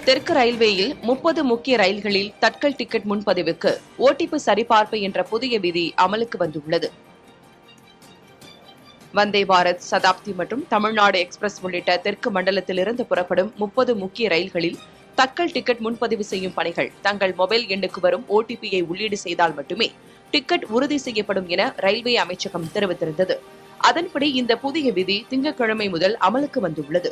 தெற்கு ரயில்வேயில் 30 முக்கிய ரயில்களில் தட்கல் டிக்கெட் முன்பதிவுக்கு ஓடிபி சரிபார்ப்பு என்ற புதிய விதி அமலுக்கு வந்துள்ளது. வந்தே பாரத், சதாப்தி மற்றும் தமிழ்நாடு எக்ஸ்பிரஸ் உள்ளிட்ட தெற்கு மண்டலத்திலிருந்து புறப்படும் 30 முக்கிய ரயில்களில் தட்கல் டிக்கெட் முன்பதிவு செய்யும் பணிகள் தங்கள் மொபைல் எண்ணுக்கு வரும் ஓடிபியை உள்ளீடு செய்தால் மட்டுமே டிக்கெட் உறுதி செய்யப்படும் என ரயில்வே அமைச்சகம் தெரிவித்திருந்தது. அதன்படி இந்த புதிய விதி திங்கட்கிழமை முதல் அமலுக்கு வந்துள்ளது.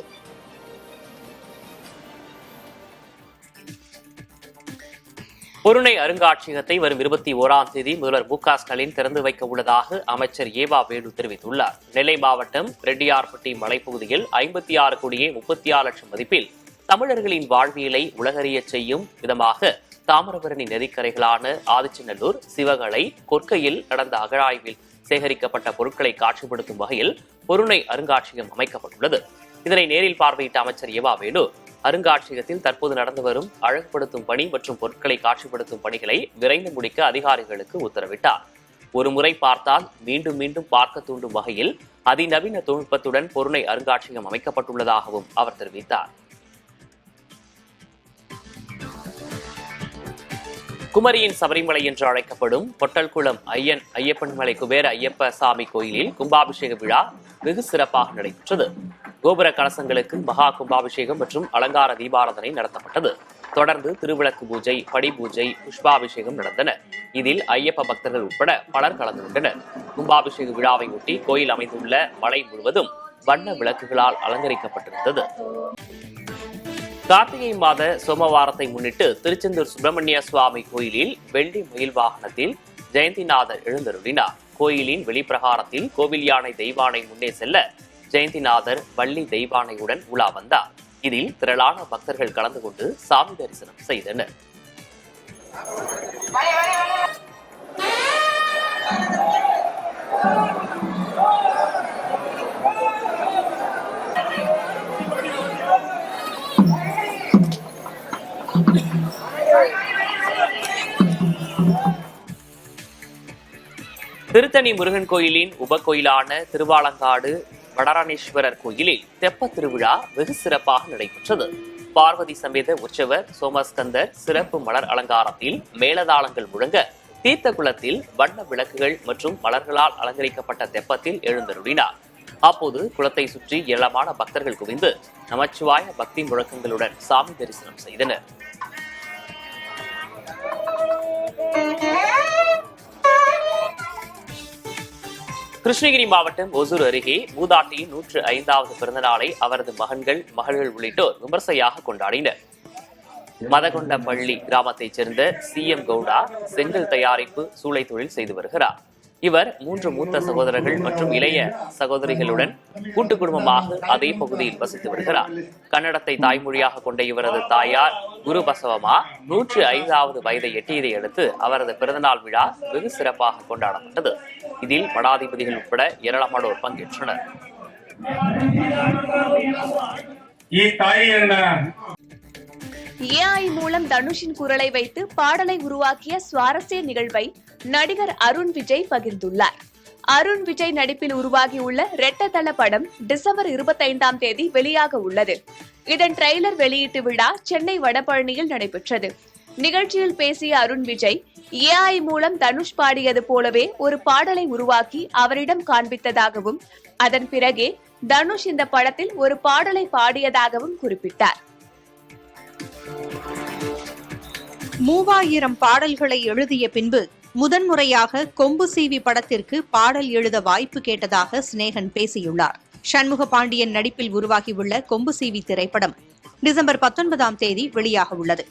பொருணை அருங்காட்சியகத்தை வரும் 21ஆம் தேதி முதல்வர் மு.க. ஸ்டாலின் திறந்து வைக்க உள்ளதாக அமைச்சர் ஏவா வேலு தெரிவித்துள்ளார். நெல்லை மாவட்டம் ரெட்டியார்பட்டி மலைப்பகுதியில் 56 கோடியே 36 லட்சம் மதிப்பில் தமிழர்களின் வாழ்வியலை உலகறிய செய்யும் விதமாக தாமிரபரணி நதிக்கரைகளான ஆதிச்சநல்லூர், சிவகலை, கொற்கையில் நடந்த அகழாய்வில் சேகரிக்கப்பட்ட பொருட்களை காட்சிப்படுத்தும் வகையில் பொருணை அருங்காட்சியகம் அமைக்கப்பட்டுள்ளது. இதனை நேரில் பார்வையிட்ட அமைச்சர் ஏவா வேலு அருங்காட்சியகத்தில் தற்போது நடந்து வரும் அழகுபடுத்தும் பணி மற்றும் பொருட்களை காட்சிப்படுத்தும் பணிகளை விரைந்து முடிக்க அதிகாரிகளுக்கு உத்தரவிட்டார். ஒரு முறை பார்த்தால் மீண்டும் மீண்டும் பார்க்க தூண்டும் வகையில் அதிநவீன தொழில்நுட்பத்துடன் பொருணை அருங்காட்சியகம் அமைக்கப்பட்டுள்ளதாகவும் அவர் தெரிவித்தார். குமரியின் சபரிமலை என்று அழைக்கப்படும் பொட்டல்குளம் ஐயப்பன் மலை குபேர ஐயப்ப சாமி கோயிலில் கும்பாபிஷேக விழா வெகு சிறப்பாக நடைபெற்றது. கோபுர கலசங்களுக்கு மகா கும்பாபிஷேகம் மற்றும் அலங்கார தீபாராதனை நடத்தப்பட்டது. தொடர்ந்து திருவிளக்கு பூஜை, படி பூஜை, புஷ்பாபிஷேகம் நடந்தன. இதில் ஐயப்ப பக்தர்கள் உட்பட பலர் கலந்து கொண்டனர். கும்பாபிஷேக விழாவை ஒட்டி கோயில் அமைந்துள்ள மலை முழுவதும் வண்ண விளக்குகளால் அலங்கரிக்கப்பட்டிருந்தது. கார்த்திகை மாத சோமவாரத்தை முன்னிட்டு திருச்செந்தூர் சுப்பிரமணிய சுவாமி கோயிலில் வெள்ளி மயில் வாகனத்தில் ஜெயந்திநாதர் எழுந்தருளினார். கோயிலின் வெளிப்பிரகாரத்தில் கோவில் யானை தெய்வானை முன்னே செல்ல ஜெயந்திநாதர் வள்ளி தெய்வானையுடன் உலா வந்தார். இதில் திரளான பக்தர்கள் கலந்து கொண்டு சாமி தரிசனம் செய்தனர். திருத்தணி முருகன் கோயிலின் உபகோயிலான திருவாலங்காடு வடரானேஸ்வரர் கோயிலில் தெப்ப திருவிழா வெகு சிறப்பாக நடைபெற்றது. பார்வதி சமேத உற்சவர் சோமஸ்கந்தர் சிறப்பு மலர் அலங்காரத்தில் மேலதாளங்கள் முழங்க தீர்த்த குளத்தில் வண்ண விளக்குகள் மற்றும் மலர்களால் அலங்கரிக்கப்பட்ட தெப்பத்தில் எழுந்தருளினார். அப்போது குளத்தை சுற்றி ஏராளமான பக்தர்கள் குவிந்து நமச்சிவாய பக்தி முழக்கங்களுடன் சாமி தரிசனம் செய்தனர். கிருஷ்ணகிரி மாவட்டம் ஒசூர் அருகே மூதாட்டியின் 105வது பிறந்த நாளை அவரது மகள்கள் உள்ளிட்டோர் விமர்சையாக கொண்டாடினர். மதகொண்டப்பள்ளி கிராமத்தைச் சேர்ந்த CM கவுடா செங்கல் தயாரிப்பு சூளை தொழில் செய்து வருகிறார். இவர் 3 மூத்த சகோதரர்கள் மற்றும் இளைய சகோதரிகளுடன் கூட்டு குடும்பமாக அதே பகுதியில் வசித்து வருகிறார். கன்னடத்தை தாய்மொழியாக கொண்ட இவரது தாயார் குரு பசவமா 105வது வயதை எட்டியதை அடுத்து அவரது பிறந்தநாள் விழா வெகு சிறப்பாக கொண்டாடப்பட்டது. இதில் மடாதிபதிகள் உட்பட ஏராளமானோர் பங்கேற்றனர். AI மூலம் தனுஷின் குரலை வைத்து பாடலை உருவாக்கிய சுவாரஸ்ய நிகழ்வை நடிகர் அருண் விஜய் பகிர்ந்துள்ளார். அருண் விஜய் நடிப்பில் உருவாகியுள்ள ரெட்டத்தள படம் டிசம்பர் 25ஆம் தேதி வெளியாக உள்ளது. இதன் ட்ரெய்லர் வெளியீட்டு விழா சென்னை வடபழனியில் நடைபெற்றது. நிகழ்ச்சியில் பேசிய அருண் விஜய், AI மூலம் தனுஷ் பாடியது போலவே ஒரு பாடலை உருவாக்கி அவரிடம் காண்பித்ததாகவும் அதன் பிறகே தனுஷ் இந்த படத்தில் ஒரு பாடலை பாடியதாகவும் குறிப்பிட்டார். 3000 பாடல்களை எழுதிய பின்பு முதன்முறையாக கொம்பு சீவி படத்திற்கு பாடல் எழுத வாய்ப்பு கேட்டதாக சினேகன் பேசியுள்ளார். சண்முக பாண்டியன் நடிப்பில் உருவாகியுள்ள கொம்பு சீவி திரைப்படம் டிசம்பர் 19ஆம் தேதி வெளியாக உள்ளது.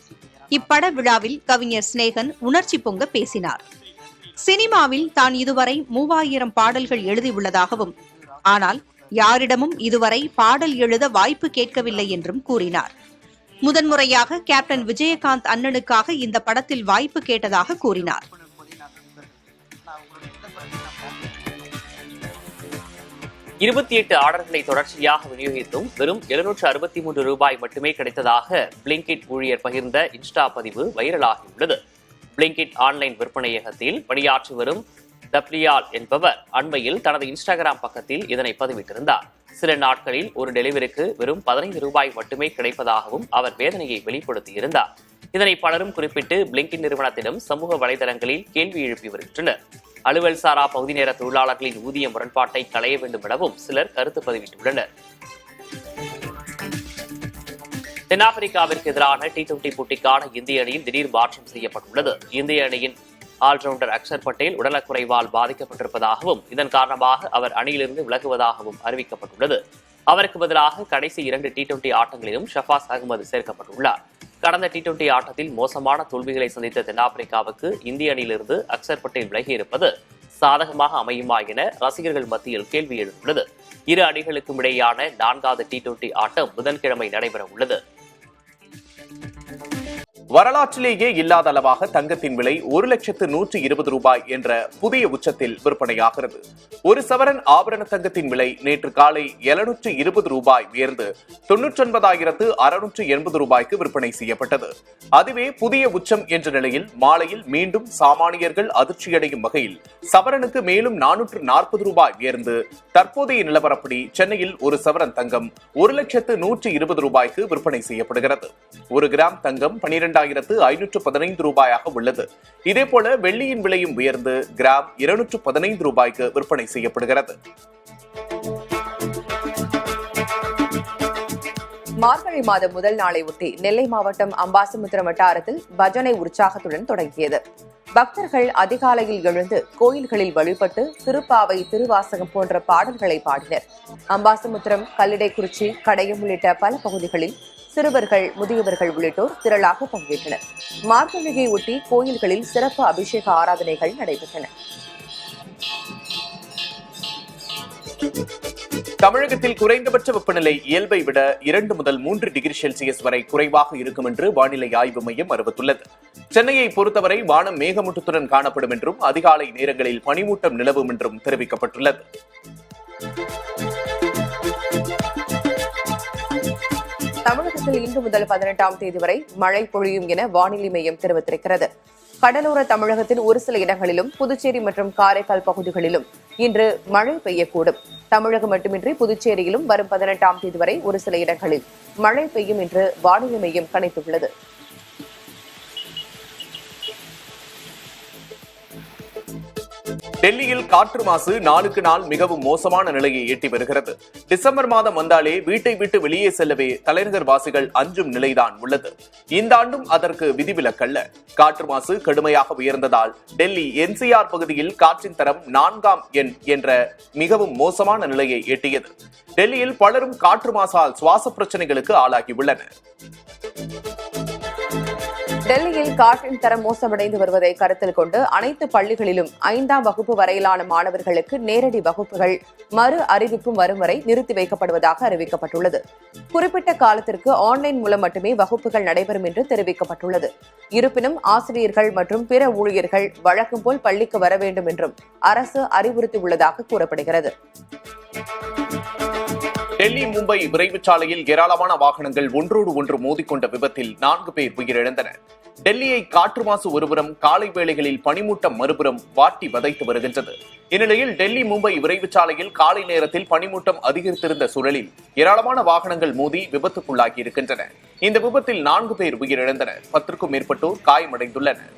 இப்பட விழாவில் கவிஞர் சினேகன் உணர்ச்சி பொங்க பேசினார். சினிமாவில் தான் இதுவரை 3000 பாடல்கள் எழுதியுள்ளதாகவும் ஆனால் யாரிடமும் இதுவரை பாடல் எழுத வாய்ப்பு கேட்கவில்லை என்றும் கூறினார். முதன்முறையாக கேப்டன் விஜயகாந்த் அண்ணனுக்காக இந்த படத்தில் வாய்ப்பு கேட்டதாக கூறினார். ஆர்டர்களை தொடர்ச்சியாக விநியோகித்தும் வெறும் 763 ரூபாய் மட்டுமே கிடைத்ததாக பிளிங்கிட் ஊழியர் பகிர்ந்த இன்ஸ்டா பதிவு வைரலாகியுள்ளது. பிளிங்கிட் ஆன்லைன் விற்பனையகத்தில் பணியாற்றி வரும் தப்லியால் என்பவர் அண்மையில் தனது இன்ஸ்டாகிராம் பக்கத்தில் இதனை பதிவிட்டிருந்தார். சில நாட்களில் ஒரு டெலிவரிக்கு வெறும் 15 ரூபாய் மட்டுமே கிடைப்பதாகவும் அவர் வேதனையை வெளிப்படுத்தியிருந்தார். இதனை பலரும் குறிப்பிட்டு பிளிங்கிட் நிறுவனத்திடம் சமூக வலைதளங்களில் கேள்வி எழுப்பி வருகின்றனர். அலுவல் சாரா பகுதி நேர தொழிலாளர்களின் ஊதிய முரண்பாட்டை களைய வேண்டும் எனவும் சிலர் கருத்து பதிவிட்டுள்ளனர். தென்னாப்பிரிக்காவிற்கு எதிரான T20 போட்டிக்கான இந்திய அணியில் திடீர் மாற்றம் செய்யப்பட்டுள்ளது. இந்திய அணியின் ஆல்ரவுண்டர் அக்ஷர் பட்டேல் உடல்நலக்குறைவால் பாதிக்கப்பட்டிருப்பதாகவும் இதன் காரணமாக அவர் அணியிலிருந்து விலகுவதாகவும் அறிவிக்கப்பட்டுள்ளது. அவருக்கு பதிலாக கடைசி 2 T20 ஆட்டங்களிலும் ஷஃபாஸ் அகமது சேர்க்கப்பட்டுள்ளார். கடந்த T20 ஆட்டத்தில் மோசமான தோல்விகளை சந்தித்த தென்னாப்பிரிக்காவுக்கு இந்திய அணியிலிருந்து அக்ஷர் பட்டேல் விலகியிருப்பது சாதகமாக அமையுமா என ரசிகர்கள் மத்தியில் கேள்வி எழுந்துள்ளது. இரு அணிகளுக்கும் இடையேயான 4வது T20 ஆட்டம் புதன்கிழமை நடைபெற உள்ளது. வரலாற்றிலேயே இல்லாத அளவாக தங்கத்தின் விலை 1,120,000 ரூபாய் என்ற புதிய உச்சத்தில் விற்பனையாகிறது. ஒரு சவரன் ஆபரண தங்கத்தின் விலை நேற்று காலை 720 ரூபாய் உயர்ந்து 99,680 ரூபாய்க்கு விற்பனை செய்யப்பட்டது. அதுவே புதிய உச்சம் என்ற நிலையில் மாலையில் மீண்டும் சாமானியர்கள் அதிர்ச்சியடையும் வகையில் சவரனுக்கு மேலும் 440 ரூபாய் உயர்ந்து தற்போதைய நிலவரப்படி சென்னையில் ஒரு சவரன் தங்கம் 1,120,000 ரூபாய்க்கு விற்பனை செய்யப்படுகிறது. ஒரு கிராம் தங்கம் 12,515 ரூபாயாக உள்ளது. இதேபோல வெள்ளியின் விலையும் உயர்ந்து கிராம் 215 ரூபாய்க்கு விற்பனை செய்யப்படுகிறது. மார்கழி மாதம் முதல் நாளை ஒட்டி நெல்லை மாவட்டம் அம்பாசமுத்திரம் வட்டாரத்தில் பஜனை உற்சாகத்துடன் தொடங்கியது. பக்தர்கள் அதிகாலையில் எழுந்து கோயில்களில் வழிபட்டு திருப்பாவை, திருவாசகம் போன்ற பாடல்களை பாடினர். அம்பாசமுத்திரம், கல்லிடைக்குறிச்சி, கடையம் உள்ளிட்ட பல பகுதிகளில் சிறுவர்கள், முதியவர்கள் உள்ளிட்டோர் திரளாக பங்கேற்றனர். மார்கழியை ஒட்டி கோயில்களில் சிறப்பு அபிஷேக ஆராதனைகள் நடைபெற்றன. தமிழகத்தில் குறைந்தபட்ச வெப்பநிலை இயல்பை விட 2 முதல் 3 டிகிரி செல்சியஸ் வரை குறைவாக இருக்கும் என்று வானிலை ஆய்வு மையம் அறிவித்துள்ளது. சென்னையை பொறுத்தவரை வானம் மேகமூட்டத்துடன் காணப்படும் என்றும் அதிகாலை நேரங்களில் பனிமூட்டம் நிலவும் என்றும் தெரிவிக்கப்பட்டுள்ளது. தமிழகத்தில் இன்று முதல் 18ஆம் தேதி வரை மழை பொழியும் என வானிலை மையம் தெரிவித்திருக்கிறது. கடலோர தமிழகத்தின் ஒரு சில இடங்களிலும் புதுச்சேரி மற்றும் காரைக்கால் பகுதிகளிலும் இன்று மழை பெய்யக்கூடும். தமிழகம் மட்டுமின்றி புதுச்சேரியிலும் வரும் 18ஆம் தேதி வரை ஒரு சில இடங்களில் மழை பெய்யும் என்று வானிலை மையம் கணித்துள்ளது. டெல்லியில் காற்று மாசு நாளுக்கு நாள் மிகவும் மோசமான நிலையை எட்டி வருகிறது. டிசம்பர் மாதம் வந்தாலே வீட்டை விட்டு வெளியே செல்லவே தலைநகர் வாசிகள் அஞ்சும் நிலைதான் உள்ளது. இந்த ஆண்டும் அதற்கு விதிவிலக்கல்ல. காற்று மாசு கடுமையாக உயர்ந்ததால் டெல்லி NCR பகுதியில் காற்றின் தரம் 4ஆம் எண் என்ற மிகவும் மோசமான நிலையை எட்டியது. டெல்லியில் பலரும் காற்று மாசால் சுவாச பிரச்சனைகளுக்கு ஆளாகியுள்ளனர். டெல்லியில் காற்றின் தரம் மோசமடைந்து வருவதை கருத்தில் கொண்டு அனைத்து பள்ளிகளிலும் 5ஆம் வகுப்பு வரையிலான மாணவர்களுக்கு நேரடி வகுப்புகள் மறு அறிவிப்பும் வரும் வரை நிறுத்தி வைக்கப்படுவதாக அறிவிக்கப்பட்டுள்ளது. குறிப்பிட்ட காலத்திற்கு ஆன்லைன் மூலம் மட்டுமே வகுப்புகள் நடைபெறும் என்று தெரிவிக்கப்பட்டுள்ளது. இருப்பினும் ஆசிரியர்கள் மற்றும் பிற ஊழியர்கள் வழக்கம் போல் பள்ளிக்கு வர வேண்டும் என்றும் அரசு அறிவுறுத்தியுள்ளதாக கூறப்படுகிறது. டெல்லி மும்பை விரைவுச் சாலையில் ஏராளமான வாகனங்கள் ஒன்றோடு ஒன்று மோதிக்கொண்ட விபத்தில் 4 பேர் உயிரிழந்தனர். டெல்லியை காற்று மாசு ஒருபுறம், காலை வேளைகளில் பனிமூட்டம் மறுபுறம் வாட்டி வதைத்து வருகின்றது. இந்நிலையில் டெல்லி மும்பை விரைவுச் சாலையில் காலை நேரத்தில் பனிமூட்டம் அதிகரித்திருந்த சூழலில் ஏராளமான வாகனங்கள் மோதி விபத்துக்குள்ளாகி இருக்கின்றன. இந்த விபத்தில் 4 பேர் உயிரிழந்தனர். 10க்கும் மேற்பட்டோர் காயமடைந்துள்ளனர்.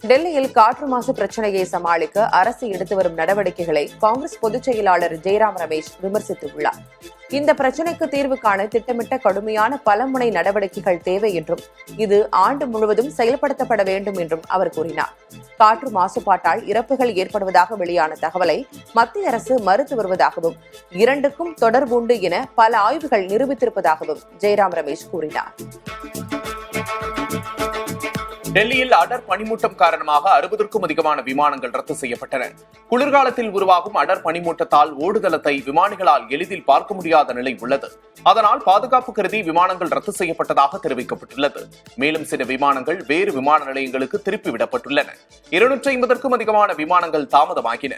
டெல்லியில் காற்று மாசு பிரச்சனையை சமாளிக்க அரசு எடுத்து வரும் நடவடிக்கைகளை காங்கிரஸ் பொதுச் செயலாளர் ஜெய்ராம் ரமேஷ் விமர்சித்துள்ளார். இந்த பிரச்சனைக்கு தீர்வு காண திட்டமிட்ட கடுமையான பலமுனை நடவடிக்கைகள் தேவை என்றும் இது ஆண்டு முழுவதும் செயல்படுத்தப்பட வேண்டும் என்றும் அவர் கூறினார். காற்று மாசுபாட்டால் இறப்புகள் ஏற்படுவதாக வெளியான தகவலை மத்திய அரசு மறுத்து வருவதாகவும், இரண்டுக்கும் தொடர்புண்டு என பல ஆய்வுகள் நிரூபித்திருப்பதாகவும் ஜெய்ராம் ரமேஷ் கூறினார். டெல்லியில் அடர் பனிமூட்டம் காரணமாக 60க்கும் அதிகமான விமானங்கள் ரத்து செய்யப்பட்டன. குளிர்காலத்தில் உருவாகும் அடர் பனிமூட்டத்தால் ஓடுதளத்தை விமானிகளால் எளிதில் பார்க்க முடியாத நிலை உள்ளது. அதனால் பாதுகாப்பு கருதி விமானங்கள் ரத்து செய்யப்பட்டதாக தெரிவிக்கப்பட்டுள்ளது. மேலும் சில விமானங்கள் வேறு விமான நிலையங்களுக்கு திருப்பிவிடப்பட்டுள்ளன. 250க்கும் அதிகமான விமானங்கள் தாமதமாகின.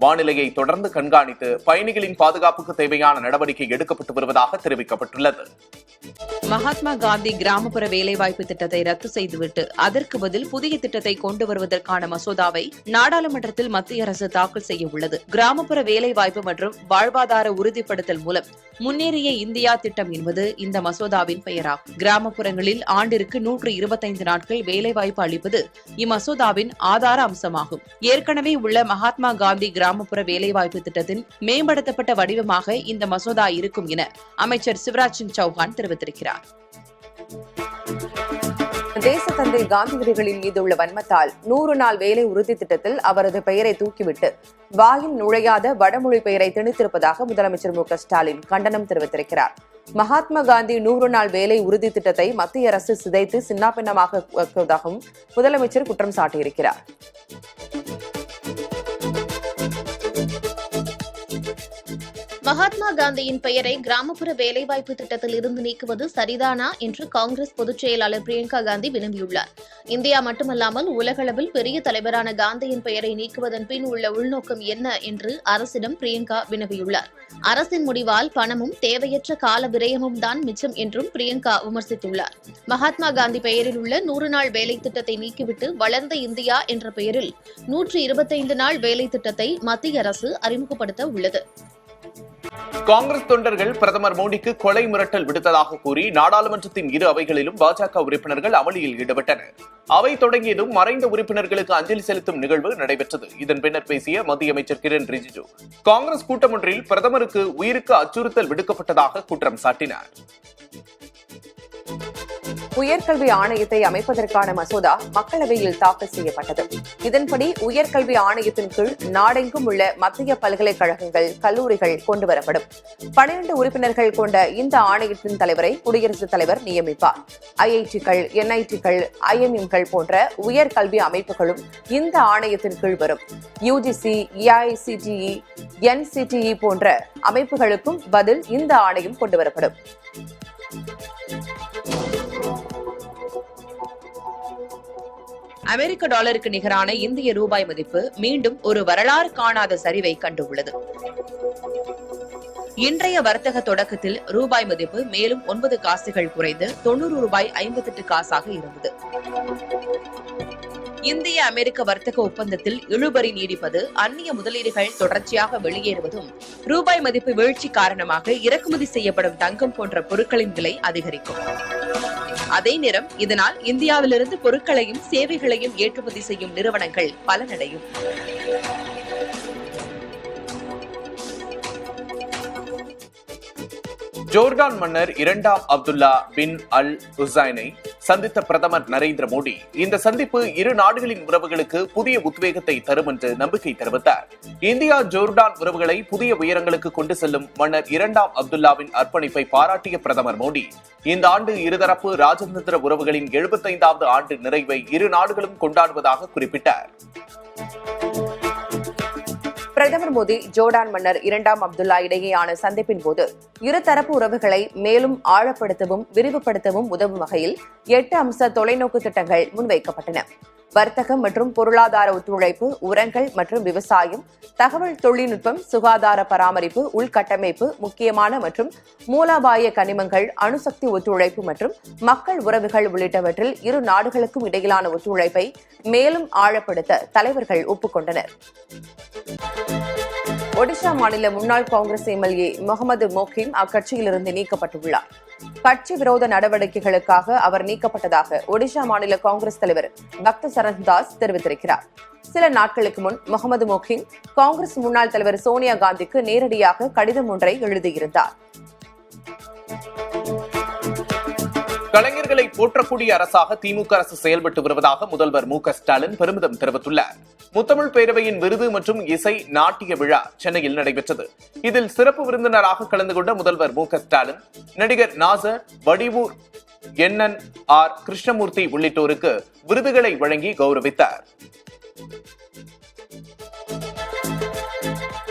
வானிலையை தொடர்ந்து கண்காணித்து பயணிகளின் பாதுகாப்புக்கு தேவையான நடவடிக்கை எடுக்கப்பட்டு வருவதாக தெரிவிக்கப்பட்டுள்ளது. மகாத்மா காந்தி கிராமப்புற வேலைவாய்ப்பு திட்டத்தை ரத்து செய்துவிட்டு அதற்கு அதற்கு பதில் புதிய திட்டத்தை கொண்டு வருவதற்கான மசோதாவை நாடாளுமன்றத்தில் மத்திய அரசு தாக்கல் செய்ய உள்ளது. கிராமப்புற வேலைவாய்ப்பு மற்றும் வாழ்வாதார உறுதிப்படுத்தல் மூலம் முன்னேறிய இந்தியா திட்டம் என்பது இந்த மசோதாவின் பெயராகும். கிராமப்புறங்களில் ஆண்டிற்கு 125 நாட்கள் வேலைவாய்ப்பு அளிப்பது இம்மசோதாவின் ஆதார அம்சமாகும். ஏற்கனவே உள்ள மகாத்மா காந்தி கிராமப்புற வேலைவாய்ப்பு திட்டத்தின் மேம்படுத்தப்பட்ட வடிவமாக இந்த மசோதா இருக்கும் என அமைச்சர் சிவராஜ் சிங் சௌஹான் தெரிவித்திருக்கிறார். தேசத்தந்தை காந்தியடிகளின் மீது உள்ள வன்மத்தால் 100 நாள் வேலை உறுதி திட்டத்தில் அவரது பெயரை தூக்கிவிட்டு வாயில் நுழையாத வடமொழி பெயரை திணித்திருப்பதாக முதலமைச்சர் மு.க.ஸ்டாலின் கண்டனம் தெரிவித்திருக்கிறார். மகாத்மா காந்தி 100 நாள் வேலை உறுதி திட்டத்தை மத்திய அரசு சிதைத்து சின்னாபின்னமாக்குவதாகவும் முதலமைச்சர் குற்றம் சாட்டியிருக்கிறார். மகாத்மா காந்தியின் பெயரை கிராமப்புற வேலைவாய்ப்பு திட்டத்தில் இருந்து நீக்குவது சரிதானா என்று காங்கிரஸ் பொதுச் செயலாளர் பிரியங்கா காந்தி வினவியுள்ளார். இந்தியா மட்டுமல்லாமல் உலகளவில் பெரிய தலைவரான காந்தியின் பெயரை நீக்குவதன் பின் உள்ள உள்நோக்கம் என்ன என்று அரசிடம் பிரியங்கா வினவியுள்ளார். அரசின் முடிவால் பணமும் தேவையற்ற கால விரயமும் தான் மிச்சம் என்றும் பிரியங்கா விமர்சித்துள்ளார். மகாத்மா காந்தி பெயரில் உள்ள 100 நாள் வேலை திட்டத்தை நீக்கிவிட்டு வளர்ந்த இந்தியா என்ற பெயரில் 125 நாள் வேலை திட்டத்தை மத்திய அரசு அறிமுகப்படுத்த உள்ளது. காங்கிரஸ் தொண்டர்கள் பிரதமர் மோடிக்கு கொலை மிரட்டல் விடுத்ததாக கூறி நாடாளுமன்றத்தின் இரு அவைகளிலும் பாஜக உறுப்பினர்கள் அமளியில் ஈடுபட்டனர். அவை தொடங்கியதும் மறைந்த உறுப்பினர்களுக்கு அஞ்சலி செலுத்தும் நிகழ்வு நடைபெற்றது. இதன் பின்னர் பேசிய மத்திய அமைச்சர் கிரண் ரிஜிஜு காங்கிரஸ் கூட்டம் ஒன்றில் பிரதமருக்கு உயிருக்கு அச்சுறுத்தல் விடுக்கப்பட்டதாக குற்றம் சாட்டினார். உயர்கல்வி ஆணையத்தை அமைப்பதற்கான மசோதா மக்களவையில் தாக்கல் செய்யப்பட்டது. இதன்படி உயர்கல்வி ஆணையத்தின் கீழ் நாடெங்கும் உள்ள மத்திய பல்கலைக்கழகங்கள், கல்லூரிகள் கொண்டுவரப்படும். 12 உறுப்பினர்கள் கொண்ட இந்த ஆணையத்தின் தலைவரை குடியரசுத் தலைவர் நியமிப்பார். IIT-கள், NIT-கள், IIM-கள் போன்ற உயர்கல்வி அமைப்புகளும் இந்த ஆணையத்தின் கீழ் வரும். UGC, AICTE, NCTE போன்ற அமைப்புகளுக்கும் பதில் இந்த ஆணையம் கொண்டுவரப்படும். அமெரிக்க டாலருக்கு நிகரான இந்திய ரூபாய் மதிப்பு மீண்டும் ஒரு வரலாறு காணாத சரிவை கண்டுள்ளது. இன்றைய வர்த்தக தொடக்கத்தில் ரூபாய் மதிப்பு மேலும் 9 காசுகள் குறைந்து 90 ரூபாய் 58 காசாக இருந்தது. இந்திய அமெரிக்க வர்த்தக ஒப்பந்தத்தில் இழுபறி நீடிப்பது, அந்நிய முதலீடுகள் தொடர்ச்சியாக வெளியேறுவதும், ரூபாய் மதிப்பு வீழ்ச்சி காரணமாக இறக்குமதி செய்யப்படும் தங்கம் போன்ற பொருட்களின் விலை அதிகரிக்கும். அதே நேரம் இதனால் இந்தியாவிலிருந்து பொருட்களையும் சேவைகளையும் ஏற்றுமதி செய்யும் நிறுவனங்கள் பலனடையும். ஜோர்டான் மன்னர் 2ஆம் அப்துல்லா பின் அல் ஹுசைனை சந்தித்த பிரதமர் நரேந்திர மோடி இந்த சந்திப்பு இரு நாடுகளின் உறவுகளுக்கு புதிய உத்வேகத்தை தரும் என்று நம்பிக்கை தெரிவித்தார். இந்தியா ஜோர்டான் உறவுகளை புதிய உயரங்களுக்கு கொண்டு செல்லும் மன்னர் 2ஆம் அப்துல்லாவின் அர்ப்பணிப்பை பாராட்டிய பிரதமர் மோடி இந்த ஆண்டு இருதரப்பு ராஜதந்திர உறவுகளின் 75வது ஆண்டு நிறைவை இரு நாடுகளும் கொண்டாடுவதாக குறிப்பிட்டார். பிரதமர் மோடி ஜோர்டான் மன்னர் 2ஆம் அப்துல்லா இடையேயான சந்திப்பின் போது இருதரப்பு உறவுகளை மேலும் ஆழப்படுத்தவும் விரிவுபடுத்தவும் உதவும் வகையில் 8 அம்ச தொலைநோக்கு திட்டங்கள் முன்வைக்கப்பட்டன. வர்த்தகம் மற்றும் பொருளாதார ஒத்துழைப்பு, உரங்கள் மற்றும் விவசாயம், தகவல் தொழில்நுட்பம், சுகாதார பராமரிப்பு, உள்கட்டமைப்பு, முக்கியமான மற்றும் மூலோபாய கனிமங்கள், அணுசக்தி ஒத்துழைப்பு மற்றும் மக்கள் உறவுகள் உள்ளிட்டவற்றில் இரு நாடுகளுக்கும் இடையிலான ஒத்துழைப்பை மேலும் ஆழப்படுத்த தலைவர்கள் ஒப்புக்கொண்டனர். ஒடிஷா மாநில முன்னாள் காங்கிரஸ் MLA முகமது மோகிம் அக்கட்சியிலிருந்து நீக்கப்பட்டுள்ளார். கட்சி விரோத நடவடிக்கைகளுக்காக அவர் நீக்கப்பட்டதாக ஒடிஷா மாநில காங்கிரஸ் தலைவர் பக்த சரண்தாஸ் தெரிவித்திருக்கிறார். சில நாட்களுக்கு முன் முகமது மோகிம் காங்கிரஸ் முன்னாள் தலைவர் சோனியா காந்திக்கு நேரடியாக கடிதம் ஒன்றை எழுதியிருந்தார். கலைஞர்களை போற்றக்கூடிய அரசாக திமுக அரசு செயல்பட்டு வருவதாக முதல்வர் மு.க.ஸ்டாலின் பெருமிதம் தெரிவித்துள்ளார். முத்தமிழ் பேரவையின் விருது மற்றும் இசை நாட்டிய விழா சென்னையில் நடைபெற்றது. இதில் சிறப்பு விருந்தினராக கலந்து கொண்ட முதல்வர் மு.க.ஸ்டாலின் நடிகர் நாசர், வடிவூர் NNR கிருஷ்ணமூர்த்தி உள்ளிட்டோருக்கு விருதுகளை வழங்கி கௌரவித்தார்.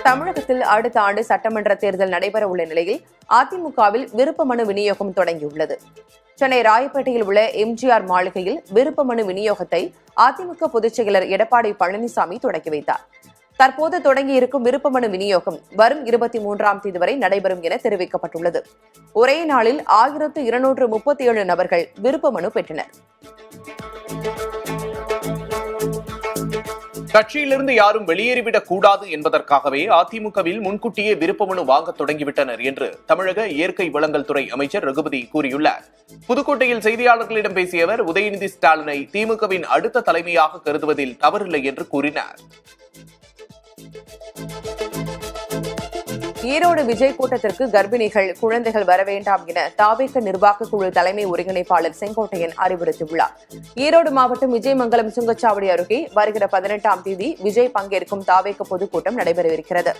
தமிழகத்தில் அடுத்த ஆண்டு சட்டமன்ற தேர்தல் நடைபெற உள்ள நிலையில் அதிமுகவில் விருப்ப மனு விநியோகம் தொடங்கியுள்ளது. சென்னை ராயப்பேட்டையில் உள்ள MGR மாளிகையில் விருப்ப மனு விநியோகத்தை அதிமுக பொதுச் செயலர் எடப்பாடி பழனிசாமி தொடங்கி வைத்தார். தற்போது தொடங்கியிருக்கும் விருப்ப மனு விநியோகம் வரும் 23ஆம் தேதி வரை நடைபெறும் என தெரிவிக்கப்பட்டுள்ளது. ஒரே நாளில் 1237 நபர்கள் விருப்ப மனு பெற்றனர். கட்சியிலிருந்து யாரும் வெளியேறிவிடக் கூடாது என்பதற்காகவே அதிமுகவில் முன்கூட்டியே விருப்ப மனு வாங்க தொடங்கிவிட்டனர் என்று தமிழக இயற்கை வளங்கள் துறை அமைச்சர் ரகுபதி கூறியுள்ளார். புதுக்கோட்டையில் செய்தியாளர்களிடம் பேசிய அவர் உதயநிதி ஸ்டாலினை திமுகவின் அடுத்த தலைமையாக கருதுவதில் தவறில்லை என்று கூறினார். ஈரோடு விஜய் கூட்டத்திற்கு கர்ப்பிணிகள் குழந்தைகள் வர வேண்டாம் என தாவேக நிர்வாக குழு தலைமை ஒருங்கிணைப்பாளர் செங்கோட்டையன் அறிவுறுத்தியுள்ளார். ஈரோடு மாவட்டம் விஜயமங்கலம் சுங்கச்சாவடி அருகே வருகிற 18ஆம் தேதி விஜய் பங்கேற்கும் தாவேக பொதுக்கூட்டம் நடைபெறவிருக்கிறது.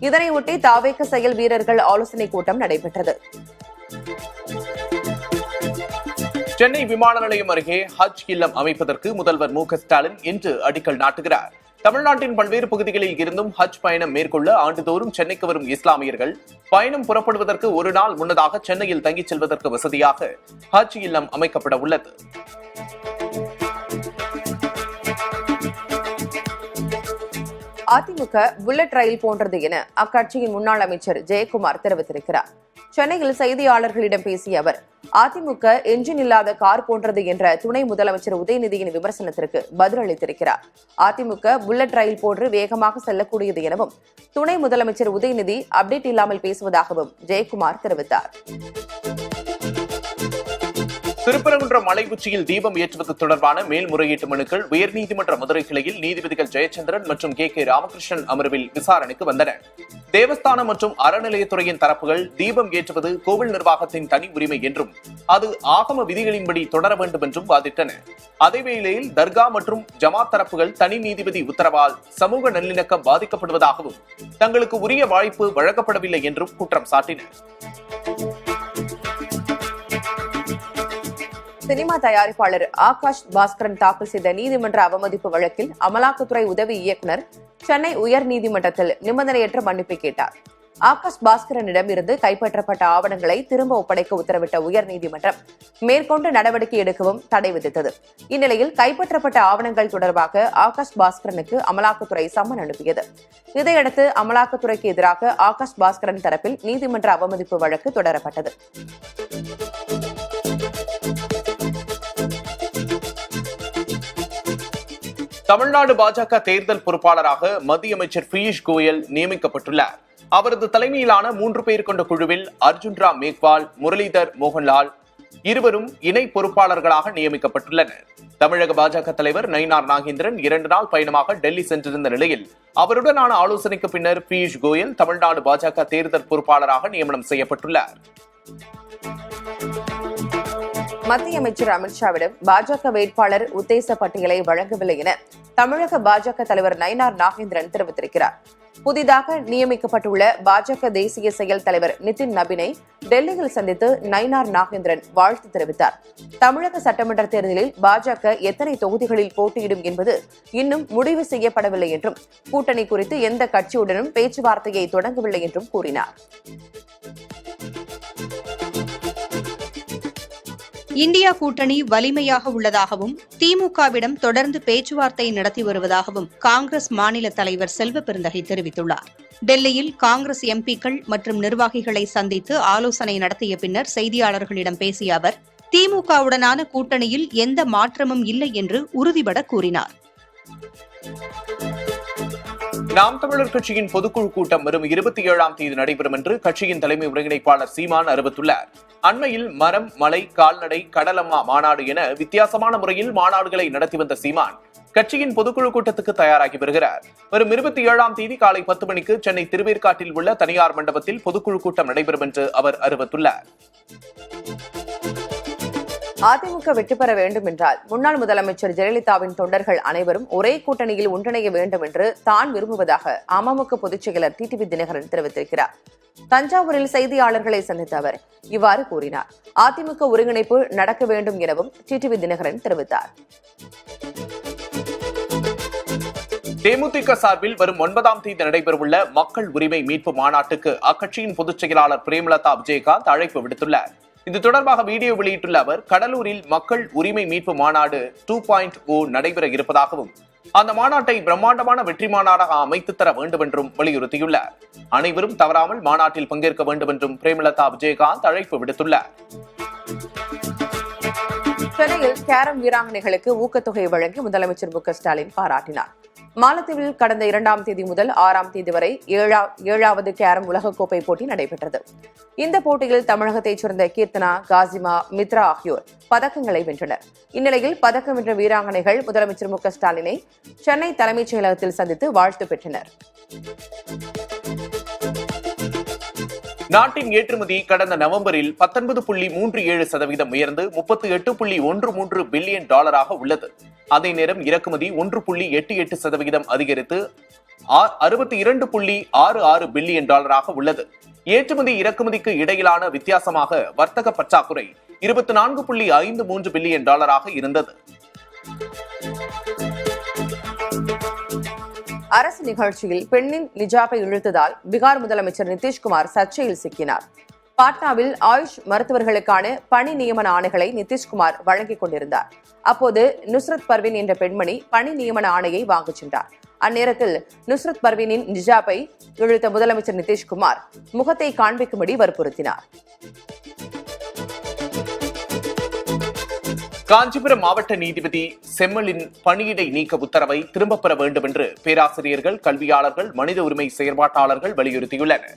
இதனையொட்டி தாவேக செயல் வீரர்கள் ஆலோசனைக் கூட்டம் நடைபெற்றது. சென்னை விமான நிலையம் அருகே ஹஜ் இல்லம் அமைப்பதற்கு முதல்வர் மு.க.ஸ்டாலின் இன்று அடிக்கல் நாட்டுகிறார். தமிழ்நாட்டின் பல்வேறு பகுதிகளில் இருந்தும் ஹஜ் பயணம் மேற்கொள்ள ஆண்டுதோறும் சென்னைக்கு வரும் இஸ்லாமியர்கள் பயணம் புறப்படுவதற்கு ஒரு நாள் முன்னதாக சென்னையில் தங்கிச் செல்வதற்கு வசதியாக ஹஜ் இல்லம் அமைக்கப்பட உள்ளது. அதிமுக புல்லட் ரயில் போன்றது என அக்கட்சியின் முன்னாள் அமைச்சர் ஜெயக்குமார் தெரிவித்திருக்கிறார். சென்னையில் செய்தியாளர்களிடம் பேசிய அவர் அதிமுக என்ஜின் இல்லாத கார் போன்றது என்ற துணை முதலமைச்சர் உதயநிதியின் விமர்சனத்திற்கு பதிலளித்திருக்கிறார். அதிமுக புல்லட் ரயில் போன்று வேகமாக செல்லக்கூடியது எனவும் துணை முதலமைச்சர் உதயநிதி அப்டேட் இல்லாமல் பேசுவதாகவும் ஜெயக்குமார் தெரிவித்தார். திருப்பரங்குன்றம் மலை உச்சியில் தீபம் ஏற்றுவது தொடர்பான மேல்முறையீட்டு மனுக்கள் உயர்நீதிமன்ற மதுரை கிளையில் நீதிபதிகள் ஜெயச்சந்திரன் மற்றும் கே ராமகிருஷ்ணன் அமர்வில் விசாரணைக்கு வந்தன. தேவஸ்தானம் மற்றும் அறநிலையத்துறையின் தரப்புகள் தீபம் ஏற்றுவது கோவில் நிர்வாகத்தின் தனி உரிமை என்றும் அது ஆகம விதிகளின்படி தொடர வேண்டும் என்றும் வாதிட்டன. அதேவேளையில் தர்கா மற்றும் ஜமாத் தரப்புகள் தனி நீதிபதி உத்தரவால் சமூக நல்லிணக்கம் பாதிக்கப்படுவதாகவும் தங்களுக்கு உரிய வாய்ப்பு வழங்கப்படவில்லை என்றும் குற்றம் சாட்டினர். சினிமா தயாரிப்பாளர் ஆகாஷ் பாஸ்கரன் தாக்கல் செய்த நீதிமன்ற அவமதிப்பு வழக்கில் அமலாக்கத்துறை உதவி இயக்குநர் சென்னை உயர்நீதிமன்றத்தில் நிபந்தனையற்ற மன்னிப்பு கேட்டார். ஆகாஷ் பாஸ்கரனிடம் இருந்து கைப்பற்றப்பட்ட ஆவணங்களை திரும்ப ஒப்படைக்க உத்தரவிட்ட உயர்நீதிமன்றம் மேற்கொண்டு நடவடிக்கை எடுக்கவும் தடை விதித்தது. இந்நிலையில் கைப்பற்றப்பட்ட ஆவணங்கள் தொடர்பாக ஆகாஷ் பாஸ்கரனுக்கு அமலாக்கத்துறை சம்மன் அனுப்பியது. இதையடுத்து அமலாக்கத்துறைக்கு எதிராக ஆகாஷ் பாஸ்கரன் தரப்பில் நீதிமன்ற அவமதிப்பு வழக்கு தொடரப்பட்டது. தமிழ்நாடு பாஜக தேர்தல் பொறுப்பாளராக மத்திய அமைச்சர் பியூஷ் கோயல் நியமிக்கப்பட்டுள்ளார். அவரது தலைமையிலான 3 பேர் கொண்ட குழுவில் அர்ஜுன் ராம் மேக்வால், முரளிதர் மோகன்லால் இருவரும் இணை பொறுப்பாளர்களாக நியமிக்கப்பட்டுள்ளனர். தமிழக பாஜக தலைவர் நயினார் நாகேந்திரன் 2 நாள் பயணமாக டெல்லி சென்றிருந்த நிலையில் அவருடனான ஆலோசனைக்கு பின்னர் பியூஷ் கோயல் தமிழ்நாடு பாஜக தேர்தல் பொறுப்பாளராக நியமனம் செய்யப்பட்டுள்ளார். மத்திய அமைச்சர் அமித்ஷாவிடம் பாஜக வேட்பாளர் உத்தேச பட்டியலை வழங்கவில்லை என தமிழக பாஜக தலைவர் நயினார் நாகேந்திரன் தெரிவித்திருக்கிறார். புதிதாக நியமிக்கப்பட்டுள்ள பாஜக தேசிய செயல் தலைவர் நிதின் நபினை டெல்லியில் சந்தித்து நயினார் நாகேந்திரன் வாழ்த்து தெரிவித்தார். தமிழக சட்டமன்ற தேர்தலில் பாஜக எத்தனை தொகுதிகளில் போட்டியிடும் என்பது இன்னும் முடிவு செய்யப்படவில்லை என்றும் கூட்டணி குறித்து எந்த கட்சியுடனும் பேச்சுவார்த்தையை தொடங்கவில்லை என்றும் கூறினார். இந்தியா கூட்டணி வலிமையாக உள்ளதாகவும் திமுகவிடம் தொடர்ந்து பேச்சுவார்த்தை நடத்தி வருவதாகவும் காங்கிரஸ் மாநில தலைவர் செல்வ பெருந்தகை தெரிவித்துள்ளார். டெல்லியில் காங்கிரஸ் எம்பிக்கள் மற்றும் நிர்வாகிகளை சந்தித்து ஆலோசனை நடத்திய பின்னர் செய்தியாளர்களிடம் பேசிய அவர் திமுகவுடனான கூட்டணியில் எந்த மாற்றமும் இல்லை என்று உறுதிபட கூறினார். நாம் தமிழர் கட்சியின் பொதுக்குழு கூட்டம் வரும் 27ஆம் தேதி நடைபெறும் என்று கட்சியின் தலைமை ஒருங்கிணைப்பாளர் சீமான் அறிவித்துள்ளார். அண்மையில் மரம், மலை, கால்நடை, கடலம்மா மாநாடு என வித்தியாசமான முறையில் மாநாடுகளை நடத்தி வந்த சீமான் கட்சியின் பொதுக்குழு கூட்டத்துக்கு தயாராகி வருகிறார். வரும் 27ஆம் தேதி காலை 10 மணிக்கு சென்னை திருவேற்காட்டில் உள்ள தனியார் மண்டபத்தில் பொதுக்குழு கூட்டம் நடைபெறும் என்று அவர் அறிவித்துள்ளார். அதிமுக வெற்றி பெற வேண்டும் என்றால் முன்னாள் முதலமைச்சர் ஜெயலலிதாவின் தொண்டர்கள் அனைவரும் ஒரே கூட்டணியில் ஒன்றிணைய வேண்டும் என்று தான் விரும்புவதாக அமமுக பொதுச் செயலர் டிடிவி தினகரன் தெரிவித்திருக்கிறார். தஞ்சாவூரில் செய்தியாளர்களை சந்தித்த அவர் இவ்வாறு கூறினார். அதிமுக ஒருங்கிணைப்பு நடக்க வேண்டும் எனவும் டிடிவி தினகரன் தெரிவித்தார். தேமுதிக சார்பில் வரும் 9ஆம் தேதி நடைபெறவுள்ள மக்கள் உரிமை மீட்பு மாநாட்டுக்கு அக்கட்சியின் பொதுச் செயலாளர் பிரேமலதா விஜயகாந்த் அழைப்பு விடுத்துள்ளார். இது தொடர்பாக வீடியோ வெளியிட்டுள்ள அவர் கடலூரில் மக்கள் உரிமை மீட்பு மாநாடு 2.0 நடைபெற இருப்பதாகவும் அந்த மாநாட்டை பிரம்மாண்டமான வெற்றி மாநாடாக அமைத்து தர வேண்டும் என்றும் வலியுறுத்தியுள்ளார். அனைவரும் தவறாமல் மாநாட்டில் பங்கேற்க வேண்டும் என்றும் பிரேமலதா விஜயகாந்த் அழைப்பு விடுத்துள்ளார். சென்னையில் கேரம் வீராங்கனைகளுக்கு ஊக்கத்தொகை வழங்கி முதலமைச்சர் மு.க.ஸ்டாலின் பாராட்டினார். மாலத்தீவில் கடந்த 2ஆம் தேதி முதல் 6ஆம் தேதி வரை 7வது கேரம் உலகக்கோப்பை போட்டி நடைபெற்றது. இந்த போட்டியில் தமிழகத்தைச் சேர்ந்த கீர்த்தனா, காசிமா, மித்ரா ஆகியோர் பதக்கங்களை வென்றனர். இந்நிலையில் பதக்கம் வென்ற வீராங்கனைகள் முதலமைச்சர் மு க ஸ்டாலினை சென்னை தலைமைச் செயலகத்தில் சந்தித்து வாழ்த்து பெற்றனர். நாட்டின் ஏற்றுமதி கடந்த நவம்பரில் 19.37% உயர்ந்து 38.13 பில்லியன் டாலராக உள்ளது. அதே நேரம் இறக்குமதி 1.88% அதிகரித்து 62.66 பில்லியன் டாலராக உள்ளது. ஏற்றுமதி இறக்குமதிக்கு இடையிலான வித்தியாசமாக வர்த்தக பற்றாக்குறை 24.53 பில்லியன் டாலராக இருந்தது. அரசு நிகழ்ச்சியில் பெண்ணின் நிஜாபை இழுத்ததால் பீகார் முதலமைச்சர் நிதிஷ்குமார் சர்ச்சையில் சிக்கினார். பாட்னாவில் ஆயுஷ் மருத்துவர்களுக்கான பணி நியமன ஆணைகளை நிதிஷ்குமார் வழங்கிக் கொண்டிருந்தார். அப்போது நுஸ்ரத் பர்வீன் என்ற பெண்மணி பணி நியமன ஆணையை வாங்கச் சென்றார். அந்நேரத்தில் நுஸ்ரத் பர்வீனின் நிஜாபை இழுத்த முதலமைச்சர் நிதிஷ்குமார் முகத்தை காண்பிக்கும்படி வற்புறுத்தினார். காஞ்சிபுரம் மாவட்ட நீதிபதி செம்மலின் பணியிடை நீக்க உத்தரவை திரும்பப் பெற வேண்டும் என்று பேராசிரியர்கள், கல்வியாளர்கள், மனித உரிமை செயற்பாட்டாளர்கள் வலியுறுத்தியுள்ளனர்.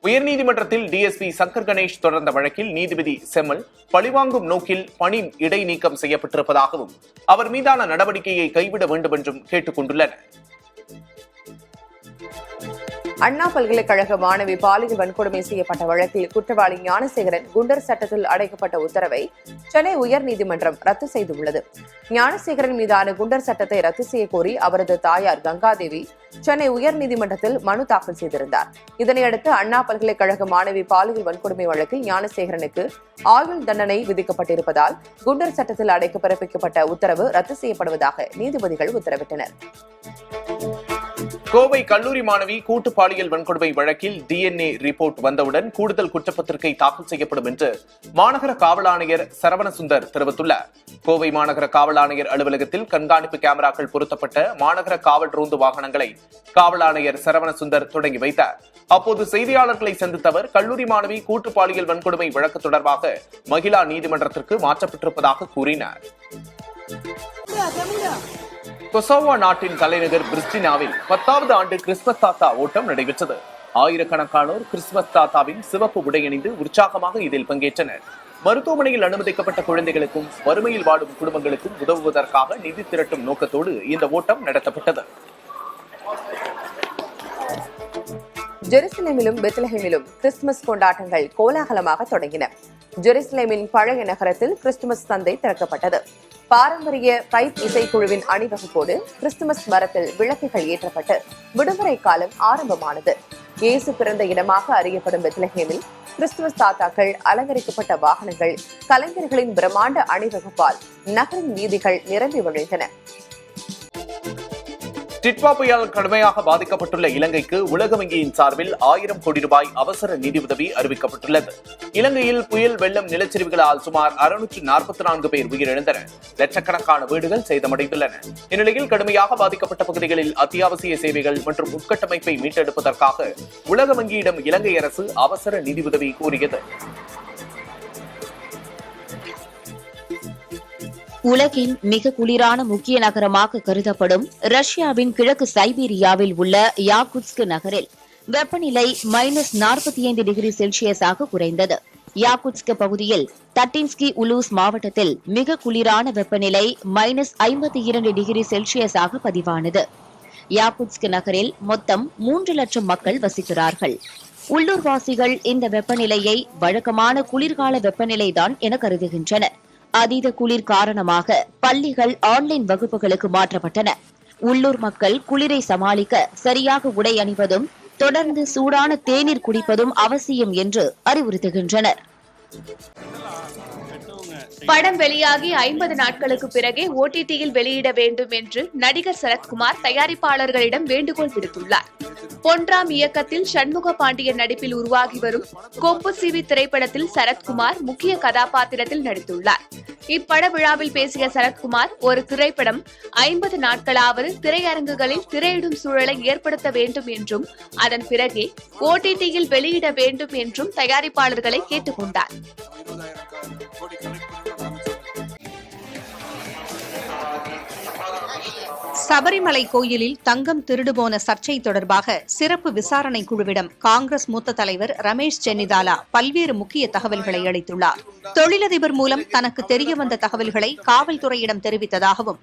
உயர்நீதிமன்றத்தில் டிஎஸ்பி சங்கர் கணேஷ் தொடர்ந்த வழக்கில் நீதிபதி செம்மல் பழிவாங்கும் நோக்கில் பணி இடைநீக்கம் செய்யப்பட்டிருப்பதாகவும் அவர் மீதான நடவடிக்கையை கைவிட வேண்டும் என்றும் கேட்டுக் கொண்டுள்ளனர். அண்ணா பல்கலைக்கழக மாணவி பாலியல் வன்கொடுமை செய்யப்பட்ட வழக்கில் குற்றவாளி ஞானசேகரன் குண்டர் சட்டத்தில் அடைக்கப்பட்ட உத்தரவை சென்னை உயர்நீதிமன்றம் ரத்து செய்துள்ளது. ஞானசேகரன் மீதான குண்டர் சட்டத்தை ரத்து செய்ய கோரி அவரது தாயார் கங்காதேவி சென்னை உயர்நீதிமன்றத்தில் மனு தாக்கல் செய்திருந்தார். இதனையடுத்து அண்ணா பல்கலைக்கழக மாணவி பாலியல் வன்கொடுமை வழக்கில் ஞானசேகரனுக்கு ஆயுள் தண்டனை விதிக்கப்பட்டிருப்பதால் குண்டர் சட்டத்தில் அடைக்க பிறப்பிக்கப்பட்ட உத்தரவு ரத்து செய்யப்படுவதாக நீதிபதிகள் உத்தரவிட்டனர். கோவை கல்லூரி மாணவி கூட்டு பாலியல் வன்கொடுமை வழக்கில் DNA ரிப்போர்ட் வந்தவுடன் கூடுதல் குற்றப்பத்திரிகை தாக்கல் செய்யப்படும் என்று மாநகர காவல் ஆணையர் சரவணசுந்தர் தெரிவித்துள்ளார். கோவை மாநகர காவல் ஆணையர் அலுவலகத்தில் கண்காணிப்பு கேமராக்கள் பொருத்தப்பட்ட மாநகர காவல் ரோந்து வாகனங்களை காவல் ஆணையர் சரவணசுந்தர் தொடங்கி வைத்தார். அப்போது செய்தியாளர்களை சந்தித்த அவர் கல்லூரி மாணவி கூட்டு பாலியல் வன்கொடுமை வழக்கு தொடர்பாக மகிழா நீதிமன்றத்திற்கு மாற்றப்பட்டிருப்பதாக கூறினார். கொசோவோ நாட்டின் தலைநகர் பிரிஸ்டினாவில் 10வது ஆண்டு கிறிஸ்துமஸ் தாத்தா ஓட்டம் நடைபெற்றது. ஆயிரக்கணக்கானோர் கிறிஸ்துமஸ் தாத்தாவின் சிவப்பு உடை அணிந்து உற்சாகமாக இதில் பங்கேற்றனர். மருத்துவமனையில் அனுமதிக்கப்பட்ட குழந்தைகளுக்கும் வறுமையில் வாடும் குடும்பங்களுக்கும் உதவுவதற்காக நிதி திரட்டும் நோக்கத்தோடு இந்த ஓட்டம் நடத்தப்பட்டது. ஜெருசலேமிலும் பெத்லஹேமிலும் கிறிஸ்துமஸ் கொண்டாட்டங்கள் கோலாகலமாக தொடங்கின. ஜெருசலேமின் பழைய நகரத்தில் கிறிஸ்துமஸ் சந்தை திறக்கப்பட்டது. பாரம்பரிய பைப் இசைக்குழுவின் அணிவகுப்போடு கிறிஸ்துமஸ் மரத்தில் விளக்குகள் ஏற்றப்பட்டு விடுமுறை காலம் ஆரம்பமானது. இயேசு பிறந்த இடமாக அறியப்படும் பெத்லஹேமில் கிறிஸ்துமஸ் தாத்தாக்கள், அலங்கரிக்கப்பட்ட வாகனங்கள், கலைஞர்களின் பிரம்மாண்ட அணிவகுப்பால் நகரின் வீதிகள் நிரம்பி வழிந்தன. டிட்வா புயலால் கடுமையாக பாதிக்கப்பட்டுள்ள இலங்கைக்கு உலக வங்கியின் சார்பில் 1000 கோடி ரூபாய் அவசர நிதியுதவி அறிவிக்கப்பட்டுள்ளது. இலங்கையில் புயல், வெள்ளம், நிலச்சரிவுகளால் சுமார் 644 பேர் உயிரிழந்தனர். லட்சக்கணக்கான வீடுகள் சேதமடைந்துள்ளன. இந்நிலையில் கடுமையாக பாதிக்கப்பட்ட பகுதிகளில் அத்தியாவசிய சேவைகள் மற்றும் உட்கட்டமைப்பை மீட்டெடுப்பதற்காக உலக வங்கியிடம் இலங்கை அரசு அவசர நிதியுதவி கோரியது. உலகின் மிக குளிரான முக்கிய நகரமாக கருதப்படும் ரஷ்யாவின் கிழக்கு சைபீரியாவில் உள்ள யாகுட்ஸ்க் நகரில் வெப்பநிலை -45 டிகிரி செல்சியஸாக குறைந்தது. யாகுட்ஸ்க் பகுதியில் தட்டின்ஸ்கி உலூஸ் மாவட்டத்தில் மிக குளிரான வெப்பநிலை -52 டிகிரி செல்சியஸாக பதிவானது. யாகுட்ஸ்க் நகரில் மொத்தம் 3 லட்சம் மக்கள் வசிக்கிறார்கள். உள்ளூர்வாசிகள் இந்த வெப்பநிலையை வழக்கமான குளிர்கால வெப்பநிலைதான் என கருதுகின்றனர். அதீத குளிர் காரணமாக பள்ளிகள் ஆன்லைன் வகுப்புகளுக்கு மாற்றப்பட்டன. உள்ளூர் மக்கள் குளிரை சமாளிக்க சரியாக உடை அணிவதும் தொடர்ந்து சூடான தேநீர் குடிப்பதும் அவசியம் என்று அறிவுறுத்துகின்றனர். படம் வெளியாகி 50 நாட்களுக்கு பிறகே OTT-யில் வெளியிட வேண்டும் என்று நடிகர் சரத்குமார் தயாரிப்பாளர்களிடம் வேண்டுகோள் விடுத்துள்ளார். பொன்ராம் இயக்கத்தில் சண்முக பாண்டியன் நடிப்பில் உருவாகி வரும் கொம்பு சீவி திரைப்படத்தில் சரத்குமார் முக்கிய கதாபாத்திரத்தில் நடித்துள்ளார். இப்பட விழாவில் பேசிய சரத்குமார், ஒரு திரைப்படம் 50 நாட்களாவது திரையரங்குகளில் திரையிடும் சூழலை ஏற்படுத்த வேண்டும் என்றும் அதன் பிறகே OTT-யில் வெளியிட வேண்டும் என்றும் தயாரிப்பாளர்களை கேட்டுக் கொண்டார். சபரிமலை கோயிலில் தங்கம் திருடு போன சர்ச்சை தொடர்பாக சிறப்பு விசாரணை குழுவிடம் காங்கிரஸ் மூத்த தலைவர் ரமேஷ் சென்னிதாலா பல்வேறு முக்கிய தகவல்களை அளித்துள்ளார். தொழிலதிபர் மூலம் தனக்கு தெரியவந்த தகவல்களை காவல்துறையிடம் தெரிவித்ததாகவும்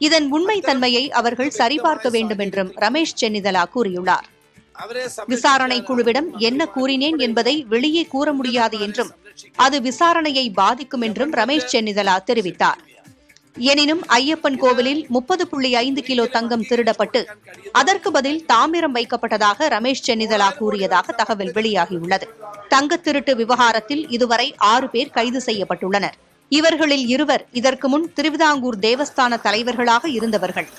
இதன் உண்மைத்தன்மையை அவர்கள் சரிபார்க்க வேண்டும் என்றும் ரமேஷ் சென்னிதாலா கூறியுள்ளார். விசாரணை குழுவிடம் என்ன கூறினேன் என்பதை வெளியே கூற முடியாது என்றும் அது விசாரணையை பாதிக்கும் என்றும் ரமேஷ் சென்னிதாலா தெரிவித்தார். எனினும் ஐயப்பன் கோவிலில் 30.5 கிலோ தங்கம் திருடப்பட்டு அதற்கு பதில் தாமிரம் வைக்கப்பட்டதாக ரமேஷ் சென்னிதாலா கூறியதாக தகவல் வெளியாகியுள்ளது. தங்க திருட்டு விவகாரத்தில் இதுவரை 6 பேர் கைது செய்யப்பட்டுள்ளனர். இவர்களில் 2 இதற்கு முன் திருவிதாங்கூர் தேவஸ்தான தலைவர்களாக இருந்தவர்கள்.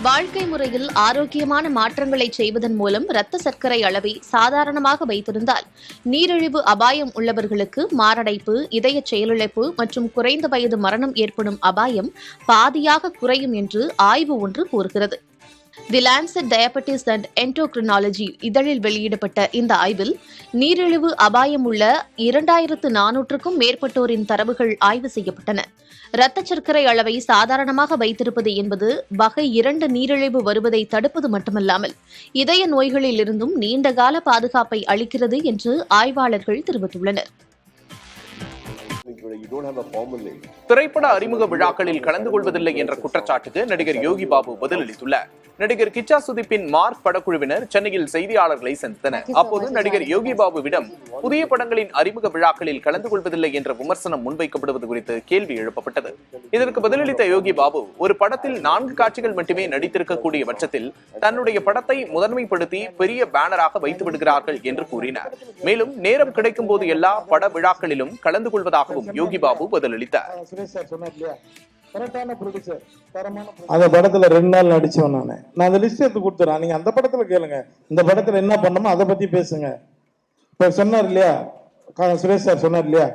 வாழ்க்கை முறையில் ஆரோக்கியமான மாற்றங்களை செய்வதன் மூலம் இரத்த சர்க்கரை அளவை சாதாரணமாக வைத்திருந்தால் நீரிழிவு அபாயம் உள்ளவர்களுக்கு மாரடைப்பு, இதய செயலிழப்பு மற்றும் குறைந்த வயது மரணம் ஏற்படும் அபாயம் பாதியாக குறையும் என்று ஆய்வு ஒன்று கூறுகிறது. தி லான்செட் டயபெட்டிஸ் அண்ட் என்டோக்ரினாலஜி இதழில் வெளியிடப்பட்ட இந்த ஆய்வில் நீரிழிவு அபாயம் உள்ள 2400க்கும் மேற்பட்டோரின் தரவுகள் ஆய்வு செய்யப்பட்டன. இரத்த சர்க்கரை அளவை சாதாரணமாக வைத்திருப்பது என்பது வகை 2 நீரிழிவு வருவதை தடுப்பது மட்டுமல்லாமல் இதய நோய்களில் இருந்தும் நீண்டகால பாதுகாப்பை அளிக்கிறது என்று ஆய்வாளர்கள் தெரிவித்துள்ளனர். திரைப்பட அறிமுக விழாக்களில் கலந்து கொள்வதில்லை என்ற குற்றச்சாட்டுக்கு நடிகர் யோகி பாபு பதிலளித்துள்ளார். நடிகர் கிச்சா சுதீப்பின் மார்க் படக்குழுவினர் சென்னையில் செய்தியாளர்களை சந்தித்தனர். அப்போது நடிகர் யோகி பாபுவிடம் புதிய படங்களின் அறிமுக விழாக்களில் கலந்து கொள்வதில்லை என்ற விமர்சனம் முன்வைக்கப்படுவது குறித்து கேள்வி எழுப்பப்பட்டது. இதற்கு பதிலளித்த யோகி பாபு, ஒரு படத்தில் 4 காட்சிகள் மட்டுமே நடித்திருக்கக்கூடிய பட்சத்தில் தன்னுடைய படத்தை முதன்மைப்படுத்தி பெரிய பேனராக வைத்து விடுகிறார்கள் என்று கூறினார். மேலும் நேரம் கிடைக்கும் போது எல்லா பட விழாக்களிலும் கலந்து கொள்வதாகவும் யோகி பாபு பதிலளித்தார். அந்த படத்துல 2 நாள் நடிச்சவன் நான் அந்த லிஸ்ட் எடுத்து கொடுத்துறேன். நீங்க அந்த படத்துல கேளுங்க, இந்த படத்துல என்ன பண்ணணுமோ அதை பத்தி பேசுங்க. இப்ப சொன்னார் இல்லையா, சுரேஷ் சார் சொன்னார் இல்லையா,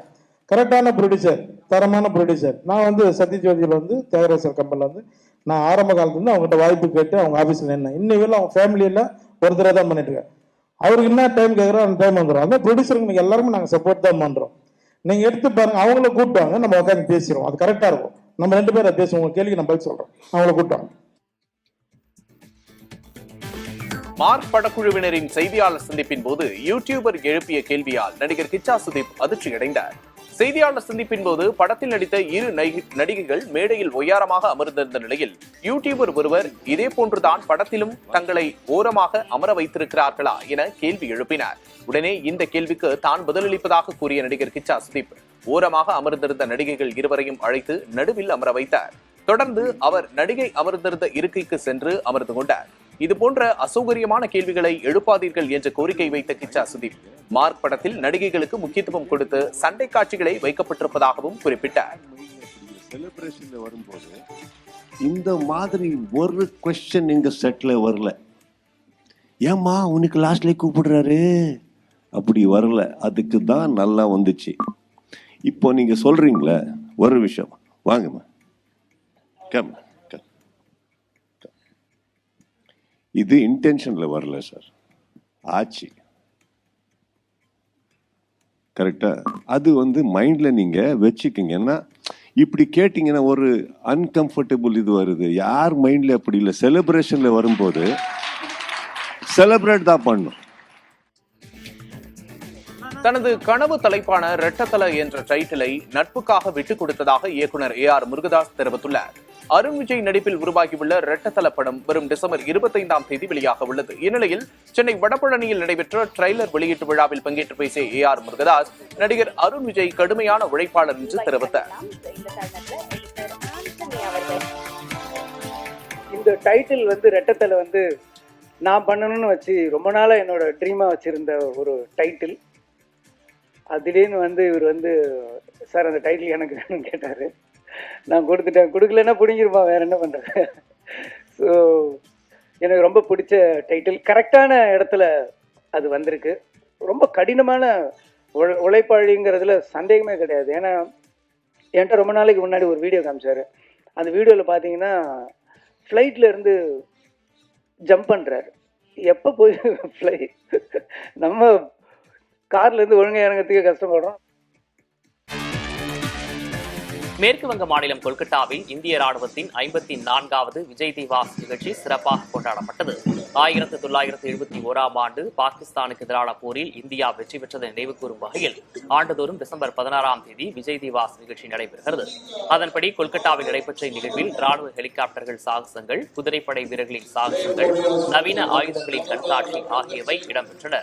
கரெக்டான ப்ரொடியூசர், தரமான ப்ரொடியூசர். நான் சத்யஜோதியில தியாகராஜர் கம்பெனில நான் ஆரம்ப காலத்துல இருந்து அவங்ககிட்ட வாய்ப்பு கேட்டு அவங்க ஆபீஸ்ல என்ன இன்னைக்கு அவங்க ஃபேமிலியில ஒருத்தரை தான் பண்ணிட்டு இருக்கேன். அவருக்கு என்ன டைம் கேட்கறோம் அந்த டைம் வந்துடும். அந்த ப்ரொடியூசருக்கு எல்லாருமே நாங்க சப்போர்ட் தான் பண்றோம். நீங்க எடுத்து பாருங்க, அவங்கள கூப்பிட்டாங்க, நம்ம உட்காந்து பேசிடுவோம். அது கரெக்டா இருக்கும். நம்ம 2 பேரை பேசுவோம். உங்க கேள்விக்கு நான் பதில் சொல்றேன். அவங்கள கூப்பிட்டாங்க. மார்க் படக்குழுவினரின் செய்தியாளர் சந்திப்பின் போது யூடியூபர் எழுப்பிய கேள்வியால் நடிகர் கிச்சா சுதீப் அதிர்ச்சியடைந்தார். செய்தியாளர் சந்திப்பின் போது படத்தில் நடித்த 2 நடிகைகள் மேடையில் ஒய்யாரமாக அமர்ந்திருந்த நிலையில் யூடியூபர் ஒருவர் இதே போன்றுதான் படத்திலும் தங்களை ஓரமாக அமர வைத்திருக்கிறார்களா என கேள்வி எழுப்பினார். உடனே இந்த கேள்விக்கு தான் பதிலளிப்பதாக கூறிய நடிகர் கிச்சா சுதீப் ஓரமாக அமர்ந்திருந்த நடிகைகள் 2 அழைத்து நடுவில் அமர வைத்தார். தொடர்ந்து அவர் நடிகை அமர்ந்திருந்த இருக்கைக்கு சென்று அமர்ந்து கொண்டார். இது போன்ற அசௌகரியமான கேள்விகளை எழுப்பாதீர்கள் என்ற கோரிக்கை வைத்த கிச்சா சுதீப் மார்க் படத்தில் நடிகைகளுக்கு முக்கியத்துவம் கொடுத்து சண்டை காட்சிகளை வைக்கப்பட்டிருப்பதாகவும் குறிப்பிட்டார். செலிப்ரேஷன்ல வரும்போது இந்த மாதிரி ஒரு क्वेश्चन எங்க செட்ல வரல. ஏமா உனக்கு லாஸ்ட்ல கூப்பிடுறாரு அப்படி வரல. அதுக்கு தான் நல்லா வந்துச்சு. இப்போ நீங்க சொல்றீங்களே ஒரு விஷயம், வாங்கம்மா கம். இது இன்டென்ஷன்ல வரல சார், ஆச்சு. கரெக்டா? அது மைண்ட்ல நீங்க வச்சுக்கீங்கன்னா, இப்படி கேட்டீங்கன்னா ஒரு அன்கம்ஃபர்டபுள் இது வருது. யார் மைண்ட்ல அப்படி இல்லை. செலிப்ரேஷன்ல வரும்போது செலிப்ரேட் தான் பண்ணும். தனது கனவு தலைப்பான ரெட்டத்தல என்ற டைட்டிலை நட்புக்காக விட்டுக் கொடுத்ததாக இயக்குனர் AR முருகதாஸ் தெரிவித்துள்ளார். அருண் விஜய் நடிப்பில் உருவாகியுள்ள ரெட்டத்தல படம் வரும் டிசம்பர் 25ஆம் தேதி வெளியாக உள்ளது. இந்நிலையில் சென்னை வடபழனியில் நடைபெற்ற ட்ரெய்லர் வெளியீட்டு விழாவில் பங்கேற்று பேசிய AR முருகதாஸ், நடிகர் அருண் விஜய் கடுமையான உழைப்பாளர் என்று தெரிவித்தார். இந்த டைட்டில் ரெட்டத்தல நான் பண்ணணும்னு வச்சு ரொம்ப நாளா என்னோட ட்ரீமா வச்சிருந்த ஒரு டைட்டில். அதுலேன்னு இவர் சார் அந்த டைட்டில் எனக்கு வேணும்னு கேட்டாரு. நான் கொடுத்துட்டேன். கொடுக்கலன்னா பிடிங்கிருப்பா, வேற என்ன பண்றது. ஸோ எனக்கு ரொம்ப பிடிச்ச டைட்டில். கரெக்டான இடத்துல அது வந்திருக்கு. ரொம்ப கடினமான உழைப்பாளிங்கிறதுல சந்தேகமே கிடையாது. ஏன்னா என்கிட்ட ரொம்ப நாளைக்கு முன்னாடி ஒரு வீடியோ காமிச்சாரு. அந்த வீடியோவில் பார்த்தீங்கன்னா ஃப்ளைட்ல இருந்து ஜம்ப் பண்ணுறாரு. எப்போ போய் நம்ம கார்ல இருந்து ஒழுங்கா இறங்கிறதுக்கே கஷ்டப்படுறோம். மேற்கு வங்க மாநிலம் கொல்கத்தாவில் இந்திய ராணுவத்தின் 54வது விஜய் திவாஸ் நிகழ்ச்சி சிறப்பாக கொண்டாடப்பட்டது. 1971ஆம் ஆண்டு பாகிஸ்தானுக்கு எதிரான போரில் இந்தியா வெற்றி பெற்றதை நினைவுகூரும் வகையில் ஆண்டுதோறும் டிசம்பர் 16ஆம் தேதி விஜய் திவாஸ் நிகழ்ச்சி நடைபெறுகிறது. அதன்படி கொல்கத்தாவில் நடைபெற்ற இந்நிகழ்வில் ராணுவ ஹெலிகாப்டர்கள் சாகசங்கள், குதிரைப்படை வீரர்களின் சாகசங்கள், நவீன ஆயுதங்களின் கண்காட்சி ஆகியவை இடம்பெற்றன.